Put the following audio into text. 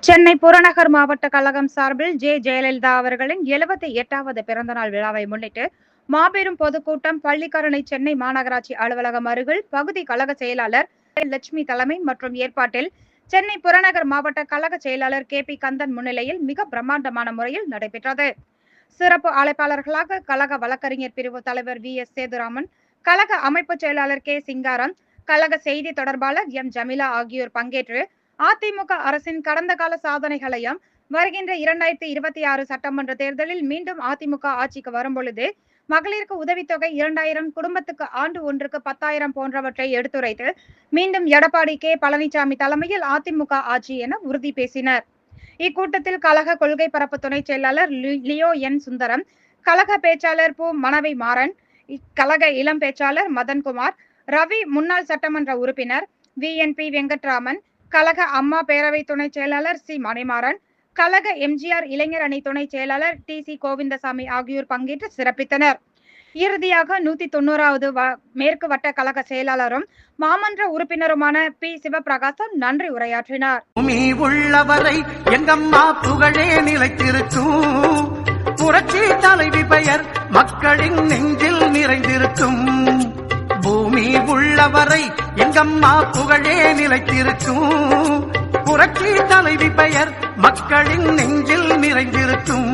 சென்னை புறநகர் மாவட்ட கழகம் சார்பில் ஜெயலலிதா அவர்களின் 78வது பிறந்தநாள் விழாவை முன்னிட்டு மாபெரும் பொதுக்கூட்டம் பள்ளிக்கரணை சென்னை மாநகராட்சி அலுவலகம் அருகில் பகுதி கழக செயலாளர் லட்சுமி தலைமை மற்றும் ஏற்பாட்டில் சென்னை புறநகர் மாவட்ட கழக செயலாளர் KP கந்தன் முன்னிலையில் மிக பிரம்மாண்டமான முறையில் நடைபெற்றது. சிறப்பு அழைப்பாளர்களாக கழக வழக்கறிஞர் பிரிவு தலைவர் VS சேதுராமன், கழக அமைப்பு செயலாளர் K சிங்காரம், கழக செய்தி தொடர்பாளர் M ஜமீலா ஆகியோர் பங்கேற்று அதிமுக அரசின் கடந்த கால சாதனைகளையும் வருகின்ற 2026 சட்டமன்ற தேர்தலில் மீண்டும் அதிமுக ஆட்சிக்கு வரும்பொழுது மகளிருக்கு உதவித்தொகை 2000, குடும்பத்துக்கு ஆண்டு ஒன்றுக்கு 10,000 போன்றவற்றை எடுத்துரைத்து மீண்டும் எடப்பாடி K பழனிசாமி தலைமையில் அதிமுக ஆட்சி என உறுதி பேசினர். இக்கூட்டத்தில் கழக கொள்கை பரப்பு துணை செயலாளர் லியோ N சுந்தரம், கழக பேச்சாளர் பூ மணவை மாறன், கழக இளம் பேச்சாளர் மதன்குமார், ரவி முன்னாள் சட்டமன்ற உறுப்பினர் VNP வெங்கட்ராமன், கழக அம்மா பேரவை துணை செயலாளர் C மணிமாறன், கழக MGR இளைஞர் அணி துணை செயலாளர் TC கோவிந்தசாமி ஆகியோர் பங்கேற்று சிறப்பித்தனர். இறுதியாக 190வது மேற்கு வட்ட கழக செயலாளரும் மாமன்ற உறுப்பினருமான P சிவபிரகாசம் நன்றி உரையாற்றினார். உள்ளவரை எங்கம்மா புகழே நிலைத்திருக்கும், புரட்சி தலைவி பெயர் மக்களின் நெஞ்சில் நிறைந்திருக்கும். பூமி உள்ளவரை எங்கம்மா புகழே நிலைத்திருக்கும், புரட்சி தலைவி பெயர் மக்களின் நெஞ்சில் நிறைந்திருக்கும்.